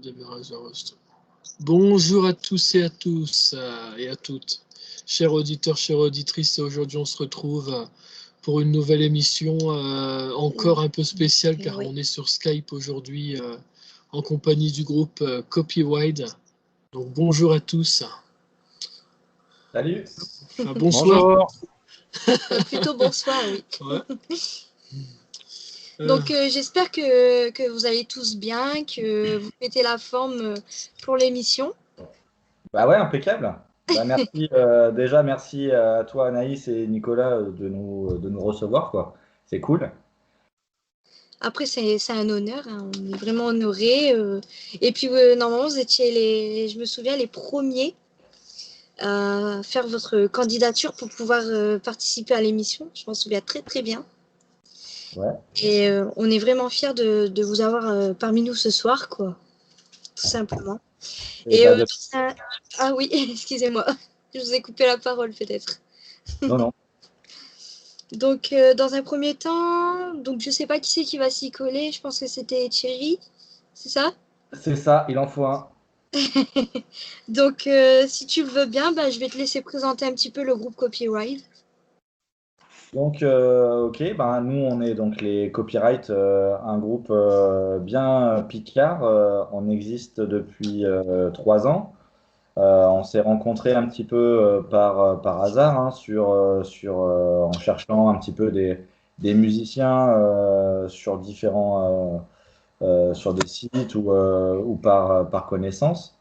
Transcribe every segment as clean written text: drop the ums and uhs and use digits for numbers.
Démarrage d'enregistrement. Bonjour à tous et à tous et à toutes. Chers auditeurs, chères auditrices, aujourd'hui on se retrouve pour une nouvelle émission encore un peu spéciale car Oui. on est sur Skype aujourd'hui en compagnie du groupe Copywide. Donc bonjour à tous. Salut. Enfin, bonsoir. Bonjour. Plutôt bonsoir, oui. Ouais. Donc j'espère que vous allez tous bien, que vous mettez la forme pour l'émission. Bah ouais, impeccable. Bah merci, déjà, merci à toi, Anaïs et Nicolas, de nous recevoir, quoi. C'est cool. Après, c'est un honneur, hein, on est vraiment honorés. Et puis, normalement, vous étiez, je me souviens, les premiers à faire votre candidature pour pouvoir participer à l'émission. Je m'en souviens très, très bien. Ouais. Et on est vraiment fiers de vous avoir parmi nous ce soir, quoi. Tout simplement. Et Et bah, ah oui, excusez-moi, je vous ai coupé la parole peut-être. Non, non. Donc, dans un premier temps, donc je sais pas qui c'est qui va s'y coller. Je pense que c'était Thierry, c'est ça? C'est ça, il en faut un. Donc, si tu le veux bien, bah, je vais te laisser présenter un petit peu le groupe Copyright. Donc, ok, bah, nous, on est donc les Copyright, un groupe bien picard. On existe depuis 3 ans. On s'est rencontrés un petit peu par hasard, hein, en cherchant un petit peu des musiciens sur des sites ou par connaissance.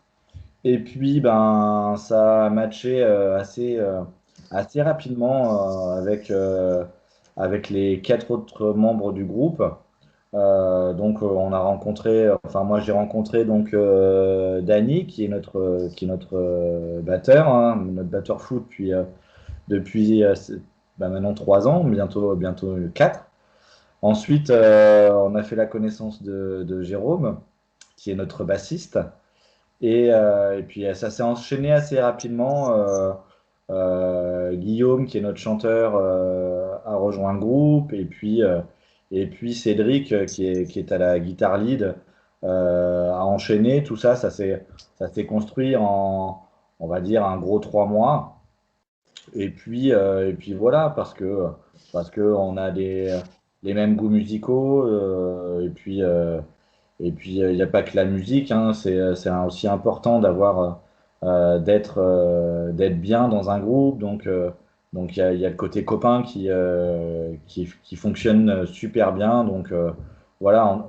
Et puis, ben, ça a matché assez rapidement avec les 4 autres membres du groupe. Donc, on a rencontré, enfin, moi, j'ai rencontré donc Danny, qui est notre batteur, hein, notre batteur flou depuis maintenant 3 ans, bientôt 4. Ensuite, on a fait la connaissance de Jérôme, qui est notre bassiste. Et puis, ça s'est enchaîné assez rapidement. Guillaume, qui est notre chanteur, a rejoint le groupe. Et puis Cédric, qui est à la guitare lead, a enchaîné. Tout ça, ça s'est construit en, on va dire, un gros 3 mois. Et puis voilà, parce que on a les mêmes goûts musicaux. Et puis, il n'y a pas que la musique, hein, c'est aussi important d'être bien dans un groupe. Donc il y a le côté copain qui fonctionne super bien. Donc voilà,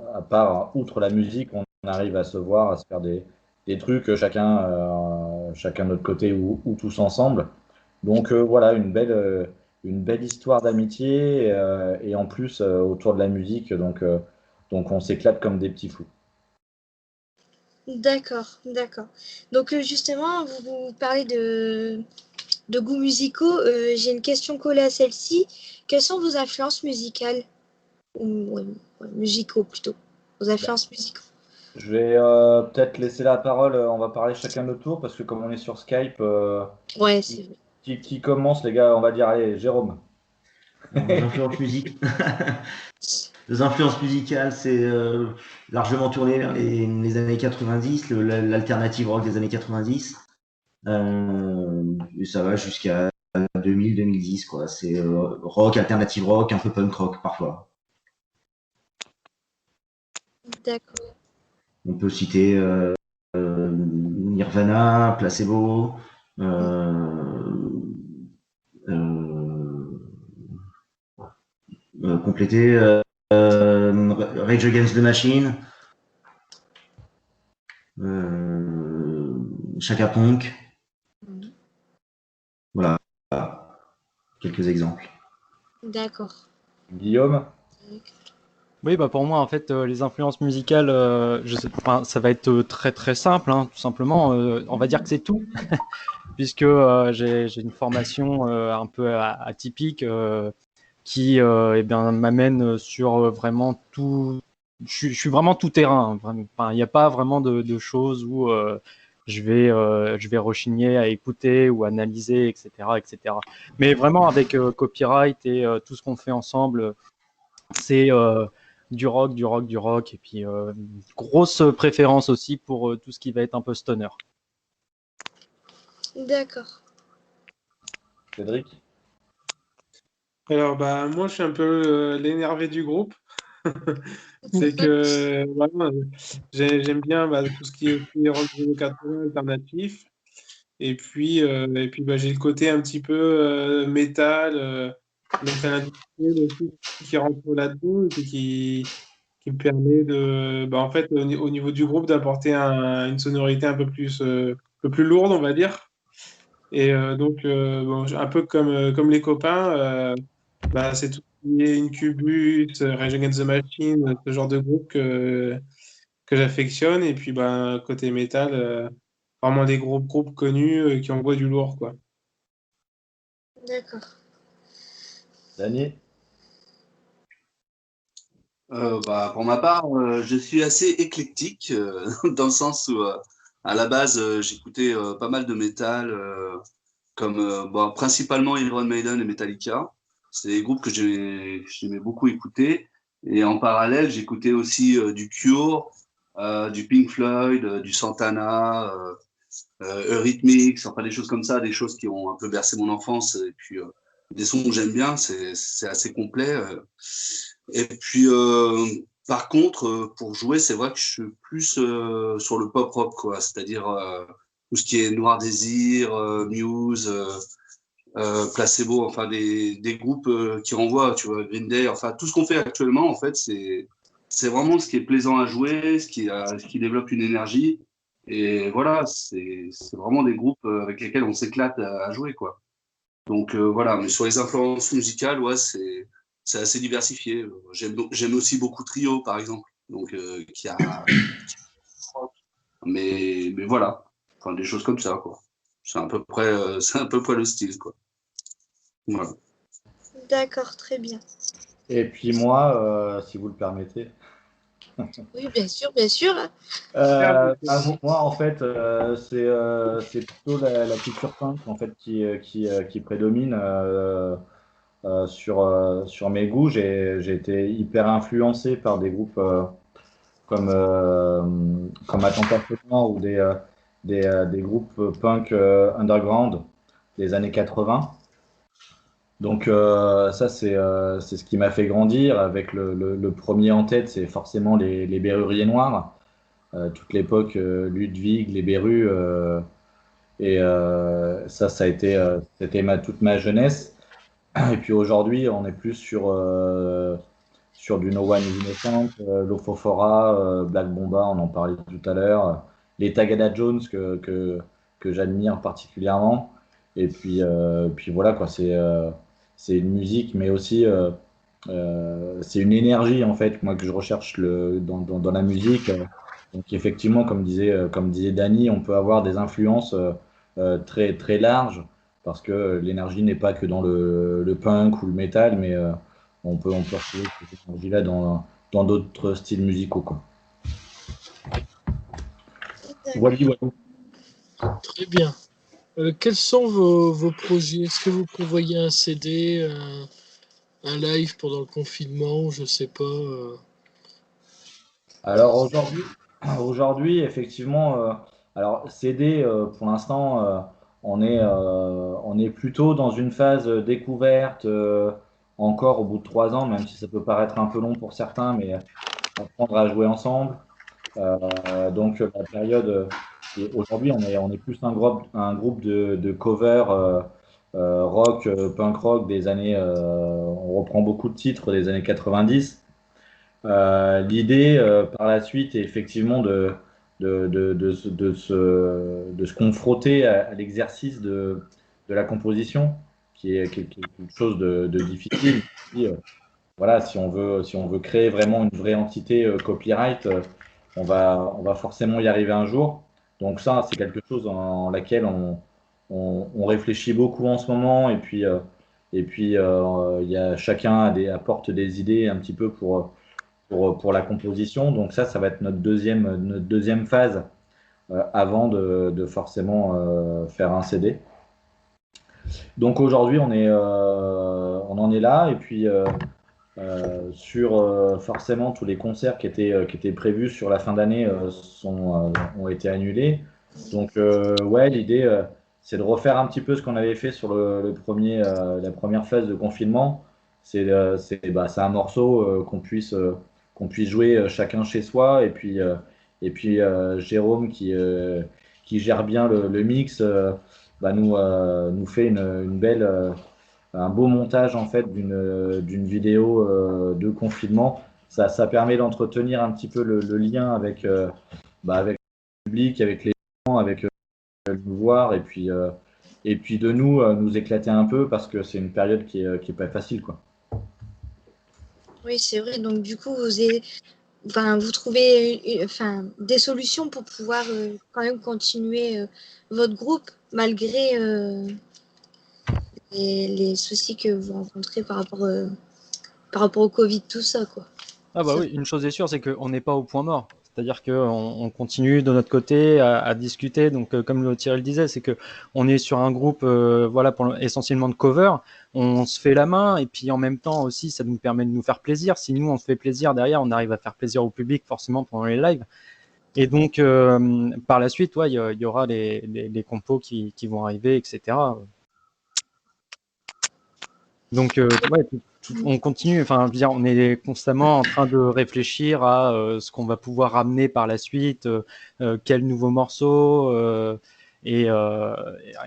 outre la musique, on arrive à se voir, à se faire des trucs chacun de notre côté ou tous ensemble. Donc voilà, une belle histoire d'amitié et en plus autour de la musique. Donc on s'éclate comme des petits fous. D'accord, d'accord. Donc, justement, vous parlez de goûts musicaux. J'ai une question collée à celle-ci. Quelles sont vos influences musicales? Ou ouais, musicaux plutôt. Vos influences musicaux. Je vais peut-être laisser la parole, on va parler chacun notre tour parce que comme on est sur Skype, Ouais, qui, c'est vrai. qui commence les gars? On va dire, allez, Jérôme. Les influences Les influences musicales, c'est largement tourné vers les années 90, l'alternative rock des années 90. Et ça va jusqu'à 2000-2010, quoi. C'est rock, alternative rock, un peu punk rock parfois. D'accord. On peut citer Nirvana, Placebo, compléter Rage Against the Machine, Chaka Ponk. Voilà, quelques exemples. D'accord. Guillaume? Oui, bah pour moi, en fait, les influences musicales, enfin, ça va être très très simple, hein, tout simplement. On va dire que c'est tout, puisque j'ai une formation un peu atypique qui eh bien, m'amène sur vraiment tout. Je suis vraiment tout terrain. Hein, vraiment. Enfin, il n'y a pas vraiment de choses où je vais rechigner à écouter ou analyser, etc., etc. Mais vraiment avec copyright et tout ce qu'on fait ensemble, c'est du rock, du rock, du rock, et puis grosse préférence aussi pour tout ce qui va être un peu stoner. D'accord. Cédric? Alors, bah, moi, je suis un peu l'énervé du groupe. C'est que voilà, j'aime bien bah, tout ce qui est aussi rock des années 80 alternatif. Et puis bah, j'ai le côté un petit peu métal, métal industriel aussi qui rentre là-dedans et puis qui me permet de, bah, en fait, au niveau du groupe, d'apporter une sonorité un peu plus lourde, on va dire. Et donc, bon, un peu comme les copains, bah, c'est tout ce qui est Incubus, Rage Against the Machine, ce genre de groupe que j'affectionne. Et puis, bah, côté métal, vraiment des gros groupes connus qui envoient du lourd, quoi. D'accord. Dany? Bah, pour ma part, je suis assez éclectique dans le sens où, à la base, j'écoutais pas mal de métal, comme bon, principalement Iron Maiden et Metallica. C'est des groupes que j'aimais beaucoup écouter. Et en parallèle, j'écoutais aussi du Cure, du Pink Floyd, du Santana, Eurythmics, enfin des choses comme ça, des choses qui ont un peu bercé mon enfance. Et puis des sons que j'aime bien, c'est assez complet. Et puis, par contre, pour jouer, c'est vrai que je suis plus sur le pop rock, quoi. C'est-à-dire tout ce qui est Noir Désir, Muse, Placebo, enfin des groupes qui renvoient, tu vois, Green Day, enfin tout ce qu'on fait actuellement, en fait, c'est vraiment ce qui est plaisant à jouer, ce qui développe une énergie. Et voilà, c'est vraiment des groupes avec lesquels on s'éclate à jouer, quoi. Donc voilà, mais sur les influences musicales, ouais, c'est assez diversifié. J'aime aussi beaucoup Trio, par exemple, donc qui a, mais voilà, enfin des choses comme ça, quoi. C'est à peu près, c'est à peu près le style, quoi. Voilà. D'accord, très bien. Et puis moi, si vous le permettez. Oui, bien sûr, bien sûr. Moi, en fait, c'est plutôt la culture punk en fait, qui prédomine sur mes goûts. J'ai été hyper influencé par des groupes comme, comme Attentat Sonore ou des groupes punk underground des années 80. Donc ça, c'est ce qui m'a fait grandir. Avec le premier en tête, c'est forcément les Berruriers Noirs. Toute l'époque Ludwig, les Berus, et ça a été, c'était toute ma jeunesse. Et puis aujourd'hui, on est plus sur du No One is Innocent, Lofofora, Black Bomba, on en parlait tout à l'heure, les Tagada Jones que j'admire particulièrement. Et puis voilà, quoi, c'est une musique, mais aussi c'est une énergie en fait, moi que je recherche dans la musique. Donc effectivement, comme disait Dany, on peut avoir des influences très, très larges parce que l'énergie n'est pas que dans le punk ou le metal, mais on peut retrouver cette énergie-là dans d'autres styles musicaux, quoi. Voilà, voilà. Très bien. Quels sont vos projets? Est-ce que vous prévoyez un CD, un live pendant le confinement? Je sais pas. Alors aujourd'hui, effectivement, alors CD, pour l'instant, on est plutôt dans une phase découverte, encore au bout de 3 ans, même si ça peut paraître un peu long pour certains, mais apprendre à jouer ensemble. Donc la période, aujourd'hui, on est plus un groupe de cover rock, punk rock des années, on reprend beaucoup de titres des années 90. L'idée par la suite est effectivement de se confronter à l'exercice de la composition, qui est quelque chose de difficile. Et, voilà, si on veut créer vraiment une vraie entité copyright, on va forcément y arriver un jour. Donc ça, c'est quelque chose en laquelle on réfléchit beaucoup en ce moment. Et puis il y a, chacun apporte des idées un petit peu pour la composition. Donc ça va être notre deuxième phase avant de forcément faire un CD. Donc aujourd'hui, on en est là. Et puis sur forcément tous les concerts qui étaient prévus sur la fin d'année ont été annulés. Donc ouais, l'idée c'est de refaire un petit peu ce qu'on avait fait sur la première phase de confinement. C'est un morceau qu'on puisse jouer chacun chez soi et puis Jérôme qui gère bien le mix nous fait une belle un beau montage en fait d'une vidéo de confinement. Ça permet d'entretenir un petit peu le lien avec le public, avec les gens, avec nous voir et puis de nous éclater un peu parce que c'est une période qui est pas facile quoi. Oui, c'est vrai. Donc, du coup, vous trouvez des solutions pour pouvoir quand même continuer votre groupe malgré les soucis que vous rencontrez par rapport au Covid, tout ça, quoi. Ah bah Ça. oui, une chose est sûre, c'est qu'on n'est pas au point mort. C'est-à-dire qu'on continue de notre côté à discuter. Donc, comme Thierry le disait, c'est que on est sur un groupe, voilà, essentiellement de cover. On se fait la main et puis en même temps aussi, ça nous permet de nous faire plaisir. Si nous on se fait plaisir derrière, on arrive à faire plaisir au public forcément pendant les lives. Et donc, par la suite, ouais, il y aura les compos qui vont arriver, etc. Donc, ouais, on continue. Enfin, je veux dire, on est constamment en train de réfléchir à ce qu'on va pouvoir ramener par la suite, quels nouveaux morceaux. Et, euh,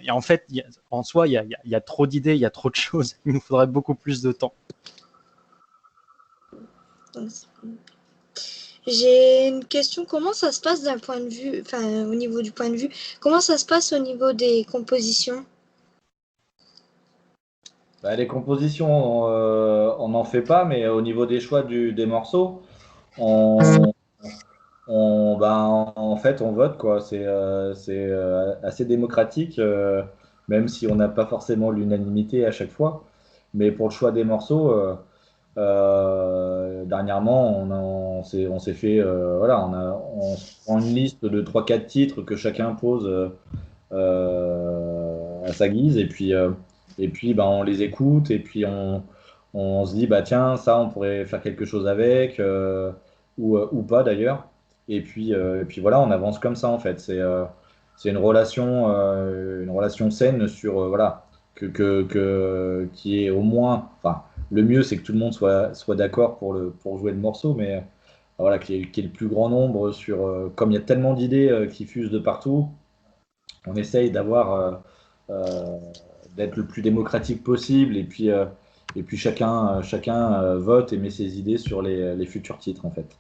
et en fait, en soi, il y a trop d'idées, il y a trop de choses. Il nous faudrait beaucoup plus de temps. J'ai une question. Comment ça se passe d'un point de vue, au niveau du point de vue, comment ça se passe au niveau des compositions? Les compositions, on n'en fait pas, mais au niveau des choix des morceaux, en fait, on vote, quoi. C'est assez démocratique, même si on n'a pas forcément l'unanimité à chaque fois. Mais pour le choix des morceaux, dernièrement, on s'est fait, voilà, on se prend une liste de trois quatre titres que chacun pose à sa guise, et puis on les écoute, et puis on se dit, bah tiens, ça, on pourrait faire quelque chose avec, ou pas d'ailleurs. Et puis voilà, on avance comme ça en fait. C'est une relation saine sur, voilà, qui est au moins, enfin, le mieux c'est que tout le monde soit d'accord pour jouer le morceau, mais voilà, qui est le plus grand nombre sur, comme il y a tellement d'idées qui fusent de partout, on essaye euh, d'être le plus démocratique possible et puis chacun vote et met ses idées sur les futurs titres en fait.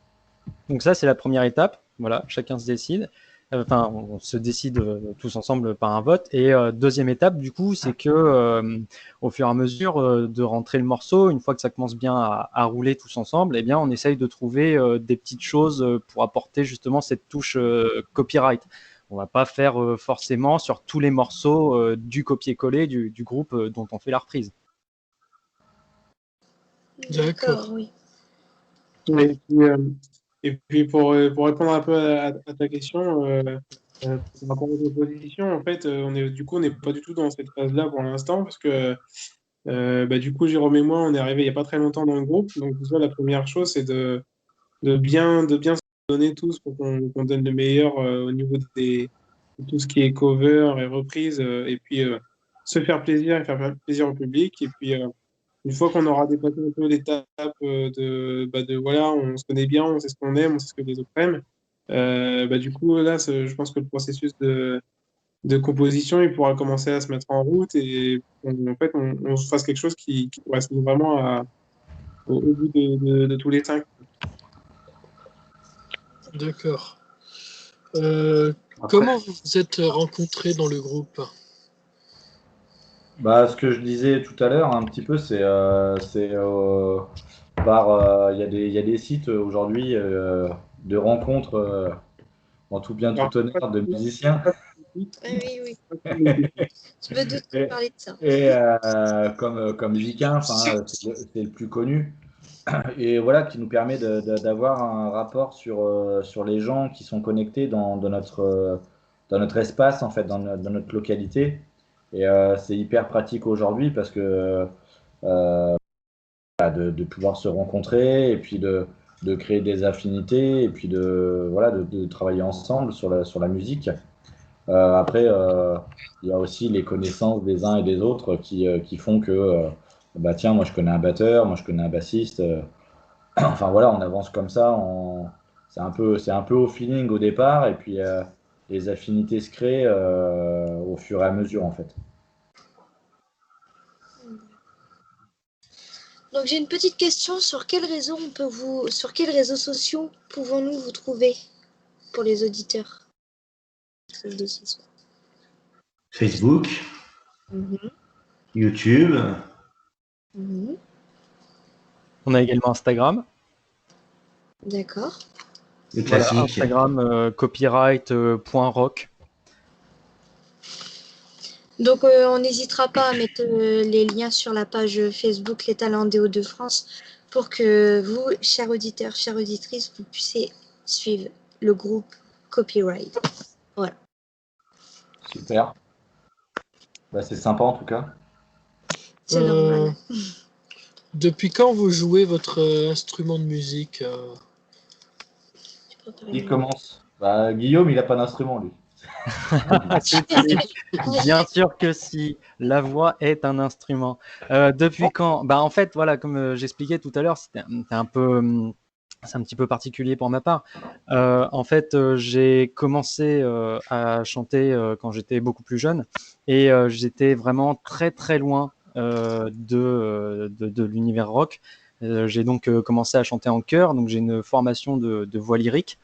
Donc ça, c'est la première étape. Voilà, chacun se décide. Enfin, on se décide tous ensemble par un vote. Et deuxième étape, du coup, c'est que au fur et à mesure de rentrer le morceau, une fois que ça commence bien à rouler tous ensemble, eh bien, on essaye de trouver des petites choses pour apporter justement cette touche copyright. On va pas faire forcément sur tous les morceaux du copier-coller du groupe dont on fait la reprise. D'accord, oui. Et puis, pour répondre un peu à ta question, par rapport aux oppositions, en fait, on n'est pas du tout dans cette phase-là pour l'instant, parce que du coup, Jérôme et moi, on est arrivés il n'y a pas très longtemps dans le groupe. Donc, déjà, la première chose, c'est de bien se donner tous pour qu'on donne le meilleur au niveau de tout ce qui est cover et reprise, et puis se faire plaisir et faire plaisir au public. Et puis, une fois qu'on aura dépassé un peu l'étape voilà, on se connaît bien, on sait ce qu'on aime, on sait ce que les autres aiment. Du coup, là, je pense que le processus de composition, il pourra commencer à se mettre en route et en fait, on se fasse quelque chose qui correspond vraiment au bout de tous les cinq. D'accord. Comment vous vous êtes rencontrés dans le groupe? Ce que je disais tout à l'heure, un petit peu, il y a des sites aujourd'hui de rencontres en tout bien Alors, tout honneur de musiciens. Oui, oui. Je me doute qu'on Et, parlait de ça. comme Jiquin, enfin, c'est le plus connu. Et voilà, qui nous permet d'avoir un rapport sur les gens qui sont connectés dans notre espace, en fait, dans notre localité. Et c'est hyper pratique aujourd'hui parce que de pouvoir se rencontrer et puis de créer des affinités et puis de travailler ensemble sur la musique. Après, il y a aussi les connaissances des uns et des autres qui font que, bah tiens, moi je connais un batteur, moi je connais un bassiste. Enfin voilà, on avance comme ça. C'est un peu au feeling au départ et puis les affinités se créent au fur et à mesure en fait. Donc j'ai une petite question, sur quels réseaux sociaux pouvons-nous vous trouver pour les auditeurs de ce soir? Facebook, Mhm, YouTube. mhm. On a également Instagram. D'accord. Le Voilà, classique. Instagram copyright.rock. Donc on n'hésitera pas à mettre les liens sur la page Facebook Les Talents des Hauts-de-France pour que vous, chers auditeurs, chères auditrices, vous puissiez suivre le groupe Copyright. Voilà. Super. Bah, c'est sympa en tout cas. C'est normal. Depuis quand vous jouez votre instrument de musique Il commence. Bah, Guillaume, il n'a pas d'instrument lui. Bien sûr que si, la voix est un instrument. Depuis quand? Bah en fait, voilà, comme j'expliquais tout à l'heure, c'est un petit peu particulier pour ma part. En fait, j'ai commencé à chanter quand j'étais beaucoup plus jeune et j'étais vraiment très très loin de l'univers rock. J'ai donc commencé à chanter en chœur, donc j'ai une formation de voix lyrique.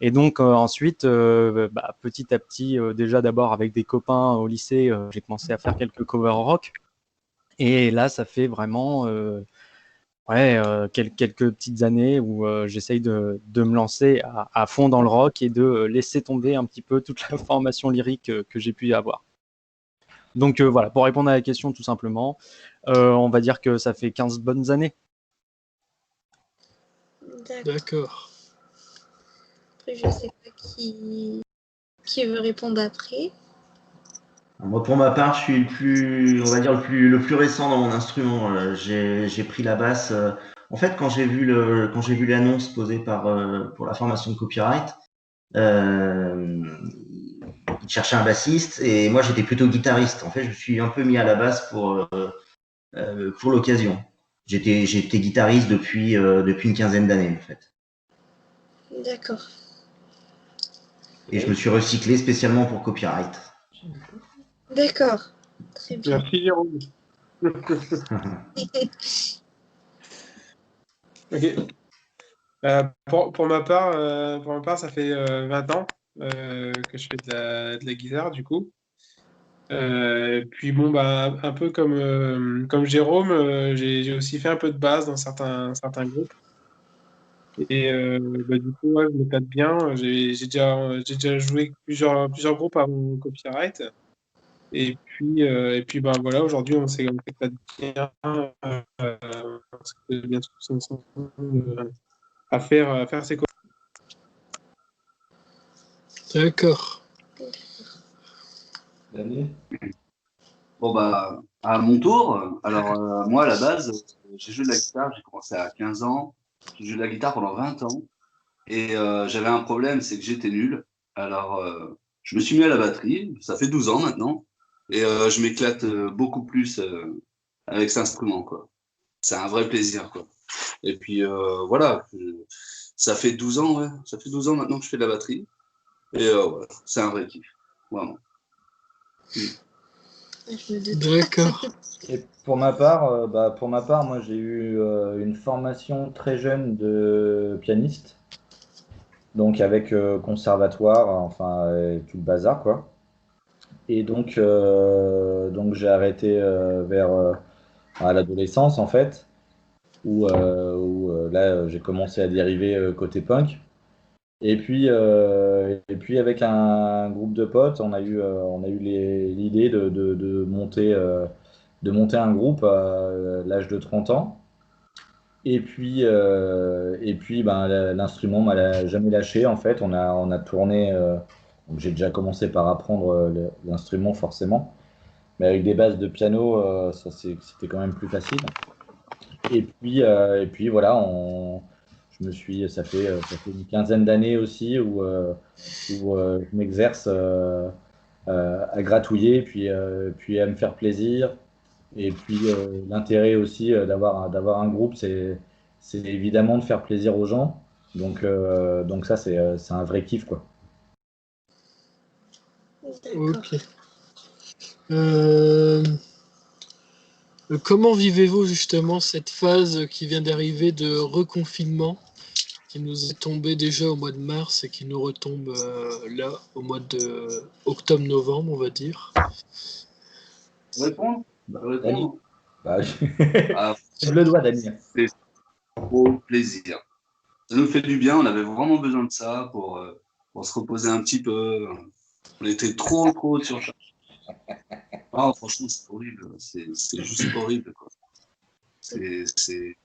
Et donc ensuite, petit à petit, déjà d'abord avec des copains au lycée, j'ai commencé à faire quelques covers rock. Et là, ça fait vraiment quelques petites années où j'essaye de me lancer à fond dans le rock et de laisser tomber un petit peu toute la formation lyrique que j'ai pu avoir. Donc voilà, pour répondre à la question tout simplement, on va dire que ça fait 15 bonnes années. D'accord. Après, je sais pas qui veut répondre après. Moi, pour ma part, je suis on va dire le plus récent dans mon instrument. J'ai pris la basse. En fait, quand j'ai vu l'annonce posée pour la formation de copyright, il cherchait un bassiste et moi j'étais plutôt guitariste. En fait, je me suis un peu mis à la basse pour l'occasion. J'étais guitariste depuis une quinzaine d'années en fait. D'accord. Et je me suis recyclé spécialement pour copyright. D'accord. Très bien. Merci, Jérôme. Ok. Pour ma part, ça fait 20 ans que je fais de la guitare, du coup. Puis bon, bah, un peu comme Jérôme, j'ai aussi fait un peu de basse dans certains groupes. Et du coup, ouais, je m'éclate bien. J'ai déjà joué plusieurs groupes avant Copyright. Et puis bah, voilà, aujourd'hui, on s'éclate bien. On s'éclate bien tous ensemble à faire ces. D'accord. Bon, bah, à mon tour, alors moi, à la base, j'ai joué de la guitare, j'ai commencé à 15 ans, j'ai joué de la guitare pendant 20 ans, et j'avais un problème, c'est que j'étais nul. Alors, je me suis mis à la batterie, ça fait 12 ans maintenant, et je m'éclate beaucoup plus avec cet instrument, quoi. C'est un vrai plaisir, quoi. Et puis, voilà, ça fait 12 ans, ouais, ça fait 12 ans maintenant que je fais de la batterie, et voilà, c'est un vrai kiff, vraiment. Je me doute. D'accord. Et pour ma part, moi j'ai eu une formation très jeune de pianiste, donc avec conservatoire, enfin tout le bazar quoi. Et donc j'ai arrêté vers à l'adolescence en fait, où là j'ai commencé à dériver côté punk. Et puis avec un groupe de potes, on a eu l'idée de monter un groupe à l'âge de 30 ans. Et puis ben, l'instrument m'a jamais lâché. En fait, on a tourné. Donc j'ai déjà commencé par apprendre l'instrument forcément, mais avec des bases de piano, c'était quand même plus facile. Et puis voilà, ça fait une quinzaine d'années aussi où je m'exerce à gratouiller, puis à me faire plaisir. Et puis l'intérêt aussi d'avoir un groupe, c'est évidemment de faire plaisir aux gens. Donc ça, c'est un vrai kiff, quoi. D'accord. Ok. Euh, Comment vivez-vous justement cette phase qui vient d'arriver de reconfinement, qui nous est tombée déjà au mois de mars et qui nous retombe là au mois de octobre-novembre, on va dire. Je peux répondre? Je peux Dany, répondre? bah, Ah, lève le doigt, Dany. c'est trop plaisir. Ça nous fait du bien, on avait vraiment besoin de ça pour se reposer un petit peu. On était trop surchargés. Ah, franchement, c'est horrible. C'est juste horrible, quoi. C'est c'est-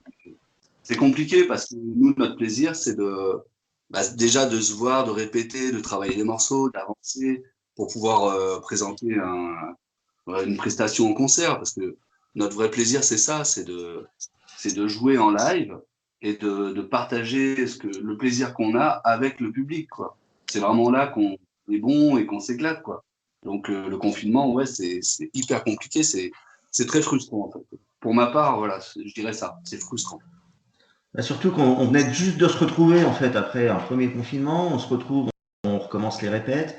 c'est compliqué parce que nous, notre plaisir, c'est déjà de se voir, de répéter, de travailler les morceaux, d'avancer pour pouvoir présenter une prestation en concert. Parce que notre vrai plaisir, c'est ça, c'est de jouer en live et de partager le plaisir qu'on a avec le public, quoi. C'est vraiment là qu'on est bon et qu'on s'éclate, quoi. Donc le confinement, ouais, c'est hyper compliqué, c'est très frustrant, en fait. Pour ma part, voilà, je dirais ça, c'est frustrant. Bah, surtout qu'on venait juste de se retrouver en fait après un premier confinement, on se retrouve, on recommence les répètes.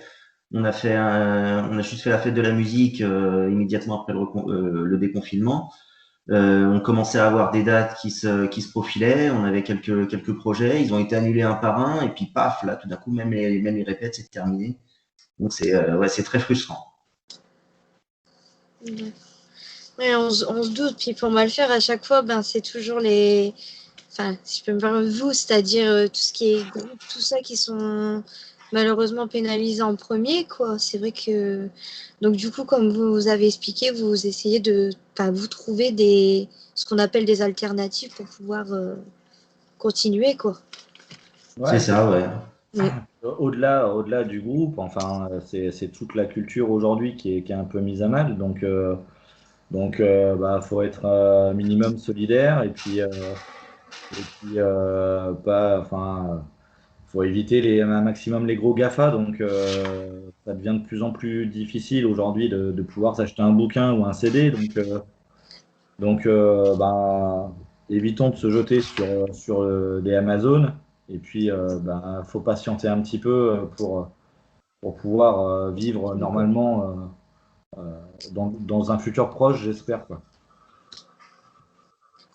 On a juste fait la fête de la musique immédiatement après le déconfinement. On commençait à avoir des dates qui se profilaient. On avait quelques projets. Ils ont été annulés un par un et puis paf, là tout d'un coup même les répètes c'est terminé. Donc ouais, c'est très frustrant. Ouais, on se doute, puis pour mal faire, à chaque fois, ben, c'est toujours les. Enfin, si je peux me permettre, vous, c'est-à-dire tout ce qui est groupe, tout ça qui sont malheureusement pénalisés en premier, quoi. C'est vrai que. Donc, du coup, comme vous avez expliqué, vous essayez de. Enfin, vous trouver ce qu'on appelle des alternatives pour pouvoir continuer, quoi. C'est Ouais, ça, ouais. Oui. au-delà du groupe, enfin, c'est toute la culture aujourd'hui qui est un peu mise à mal. Donc, bah, faut être minimum solidaire et puis faut éviter un maximum les gros GAFA. Donc, ça devient de plus en plus difficile aujourd'hui de pouvoir s'acheter un bouquin ou un CD. Bah, évitons de se jeter sur des Amazon. Et puis, bah, faut patienter un petit peu pour pouvoir vivre normalement dans un futur proche, j'espère, quoi.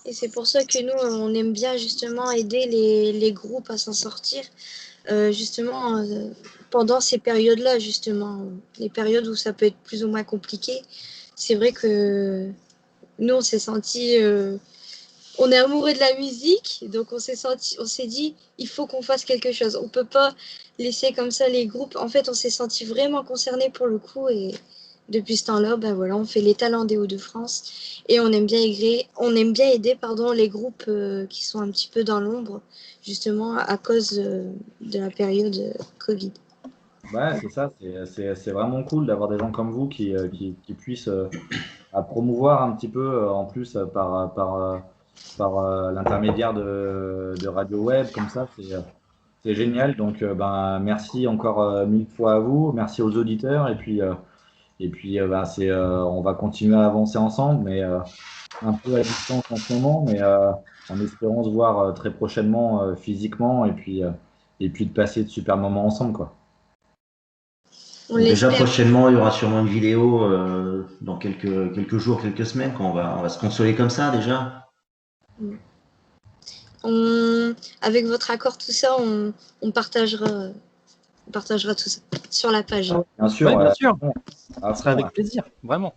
Et c'est pour ça que nous, on aime bien justement aider les groupes à s'en sortir, justement pendant ces périodes-là, justement, les périodes où ça peut être plus ou moins compliqué. C'est vrai que nous, on s'est senti, on est amoureux de la musique, donc on s'est dit, il faut qu'on fasse quelque chose. On peut pas laisser comme ça les groupes. En fait, on s'est senti vraiment concernés pour le coup et depuis ce temps-là, ben voilà, on fait les talents des Hauts-de-France et on aime bien aider, pardon, les groupes qui sont un petit peu dans l'ombre, justement à cause de la période Covid. Ouais, c'est ça, c'est vraiment cool d'avoir des gens comme vous qui puissent à promouvoir un petit peu, en plus, par l'intermédiaire de Radio Web, comme ça, c'est génial. Donc, ben, merci encore mille fois à vous, merci aux auditeurs, et puis ben, on va continuer à avancer ensemble, mais un peu à distance en ce moment, mais en espérant se voir très prochainement physiquement, et puis de passer de super moments ensemble, quoi. On Donc déjà l'espère. prochainement, il y aura sûrement une vidéo dans quelques jours, quelques semaines, quand on va se consoler comme ça déjà. Avec votre accord, tout ça, on partagera, on partagera tout ça sur la page. Bien sûr, Oui, bien sûr. à Ce serait fond, avec plaisir, vraiment.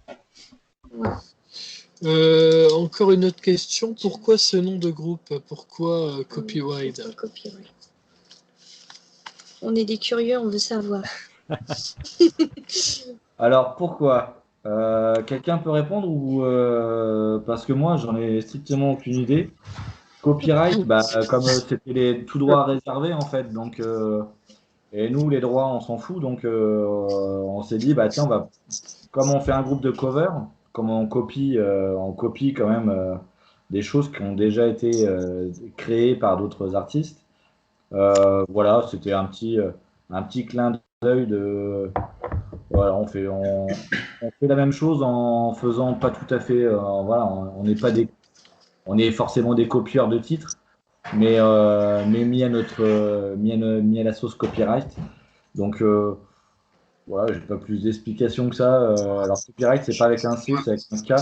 Encore une autre question. Pourquoi ce nom de groupe? Pourquoi Copyright? Copyright. On est des curieux, on veut savoir. Alors pourquoi? Quelqu'un peut répondre ou parce que moi j'en ai strictement aucune idée. Copyright, bah, comme c'était les tout droits réservés en fait, donc et nous les droits on s'en fout, donc on s'est dit bah tiens comme on fait un groupe de cover, comme on copie quand même des choses qui ont déjà été créées par d'autres artistes. Voilà, c'était un petit clin d'œil de. Voilà, on fait la même chose en faisant pas tout à fait. Voilà, on n'est pas des, on est forcément des copieurs de titres, mais mis à la sauce copyright. Donc voilà, j'ai pas plus d'explications que ça. Alors copyright, c'est pas avec un C, c'est avec un K.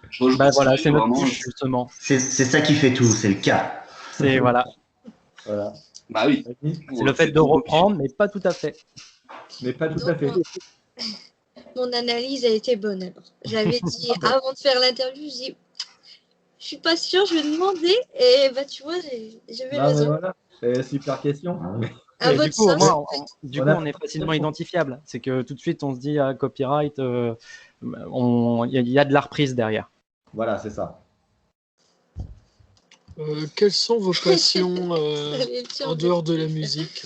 Je rejoins Bah voilà, Cyril, c'est notre vraiment. touche, justement. C'est ça qui fait tout, c'est le cas. C'est voilà, Voilà. Bah oui. c'est le fait de reprendre, mais pas tout à fait. Mais pas tout Donc, à fait. mon analyse a été bonne. Alors, j'avais dit avant de faire l'interview, je suis pas sûre, je vais demander. Et bah tu vois, j'avais Non, mais raison. voilà, c'est super question. À Et votre du coup, au sauce. moins, On a- on est facilement identifiable. C'est que tout de suite, on se dit copyright, il y a de la reprise derrière. Voilà, c'est ça. Quelles sont vos passions J'allais le dire, en dehors de la musique?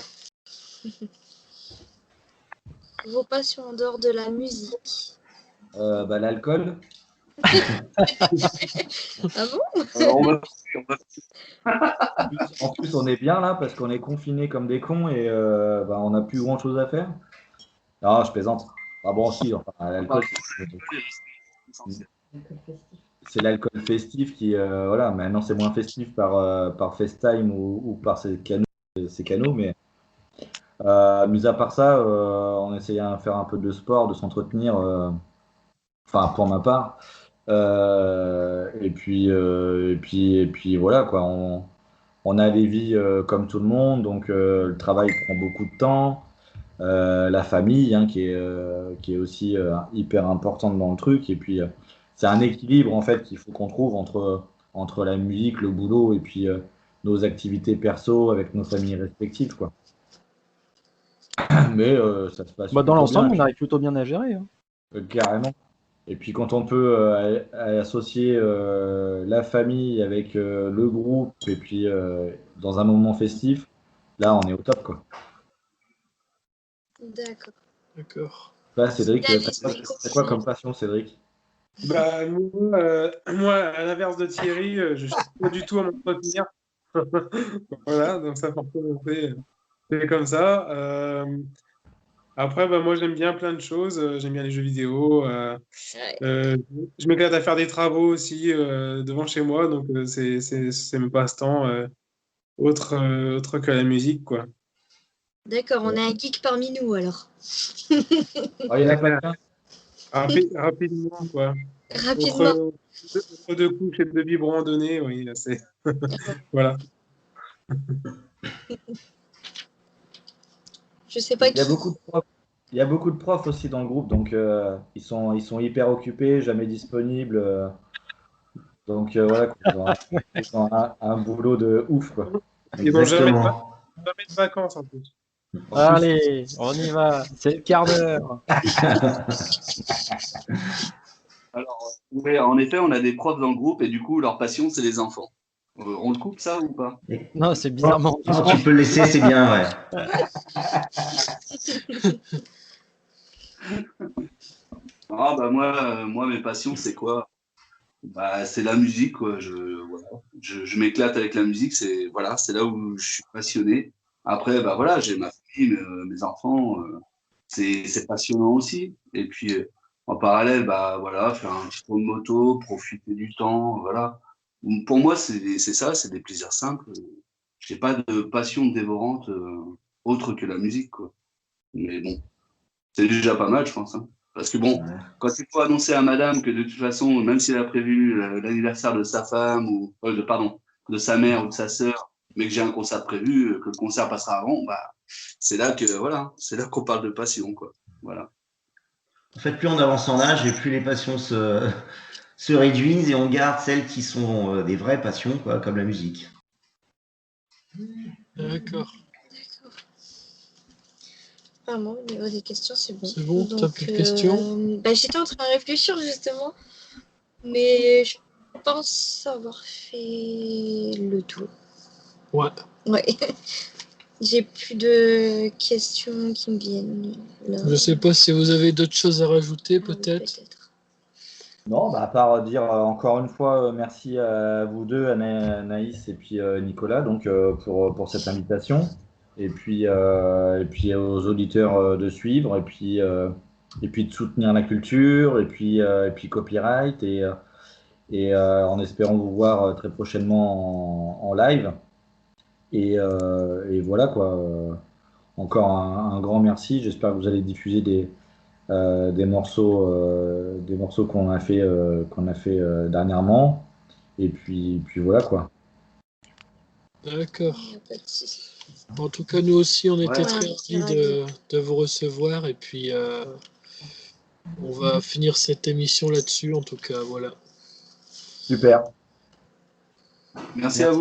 Vos passions en dehors de la musique. Bah, l'alcool. Ah bon? On va- En plus, on est bien là parce qu'on est confinés comme des cons et bah, on n'a plus grand chose à faire. Non, je plaisante. Ah bon, si, enfin, l'alcool, c'est l'alcool festif qui, voilà, maintenant c'est moins festif par FaceTime ou par ces canaux, mais mis à part ça, on essayait de faire un peu de sport, de s'entretenir, enfin pour ma part. Et puis voilà quoi. On a des vies comme tout le monde, donc le travail prend beaucoup de temps. La famille hein, qui est aussi hyper importante dans le truc. Et puis c'est un équilibre en fait qu'il faut qu'on trouve entre la musique, le boulot et puis nos activités perso avec nos familles respectives quoi. Mais ça se passe Bah, dans plutôt l'ensemble, bien, on arrive plutôt bien à gérer, hein. carrément. Et puis quand on peut associer la famille avec le groupe et puis dans un moment festif, là on est au top quoi. D'accord. D'accord. Là, Cédric, Il y a t'as l'esprit quoi comme passion, Cédric? Bah, moi, à l'inverse de Thierry, je ne cherche pas du tout à m'entretenir. Voilà, donc ça, forcément, c'est comme ça. Après, bah, moi, j'aime bien plein de choses. J'aime bien les jeux vidéo. Ouais. Je m'éclate à faire des travaux aussi devant chez moi. Donc, c'est mes passe-temps autre que la musique, quoi. D'accord, on a un geek parmi nous alors. Oh, il n'y en a pas qu'un. Rapidement, quoi. Rapidement. Entre deux couches et deux biberons à donner, oui, c'est. Voilà. Je sais pas Il y a qui. beaucoup de profs. Il y a beaucoup de profs aussi dans le groupe, donc ils sont hyper occupés, jamais disponibles. Donc voilà, quoi, ils ont un boulot de ouf, quoi. Ils n'ont jamais Exactement. de vacances en plus. Allez, on y va. C'est le quart d'heure. Alors, ouais, en effet, on a des profs dans le groupe et du coup, leur passion, c'est les enfants. On le coupe ça ou pas? Non, c'est bizarrement. Non, tu peux le laisser, c'est bien, ouais. Ah bah moi mes passions c'est quoi? Bah c'est la musique quoi. Voilà. Je m'éclate avec la musique, c'est voilà, c'est là où je suis passionné. Après bah voilà, j'ai ma famille, mes enfants, c'est passionnant aussi. Et puis en parallèle bah voilà, faire un petit tour de moto, profiter du temps, voilà. Pour moi c'est ça, c'est des plaisirs simples. J'ai pas de passion dévorante autre que la musique quoi. Mais bon. C'est déjà pas mal, je pense, hein. Parce que bon, Ouais. quand il faut annoncer à madame que de toute façon, même si elle a prévu l'anniversaire de sa femme, ou pardon, de sa mère ou de sa sœur, mais que j'ai un concert prévu, que le concert passera avant, bah, c'est là que voilà, c'est là qu'on parle de passion, quoi. Voilà. En fait, plus on avance en âge et plus les passions se réduisent et on garde celles qui sont des vraies passions, quoi, comme la musique. D'accord. Ah, moi, au niveau des questions, c'est bon. C'est bon, t'as Donc, plus de questions? bah, j'étais en train de réfléchir justement, mais je pense avoir fait le tour. Ouais. Ouais. J'ai plus de questions qui me viennent là. Je sais pas si vous avez d'autres choses à rajouter, Ah oui, peut-être. Non, bah, à part dire encore une fois merci à vous deux, Anaïs et puis Nicolas, donc pour cette invitation. Et puis aux auditeurs de suivre, et puis de soutenir la culture, et puis copyright, en espérant vous voir très prochainement en live. Et voilà quoi. Encore un grand merci. J'espère que vous allez diffuser des morceaux qu'on a fait dernièrement. Puis voilà quoi. D'accord. Y a pas de souci. En tout cas, nous aussi, on était Ouais. très Ouais, ravis de vous recevoir. Et puis, on va finir cette émission là-dessus, en tout cas. Voilà. Super. Merci à vous.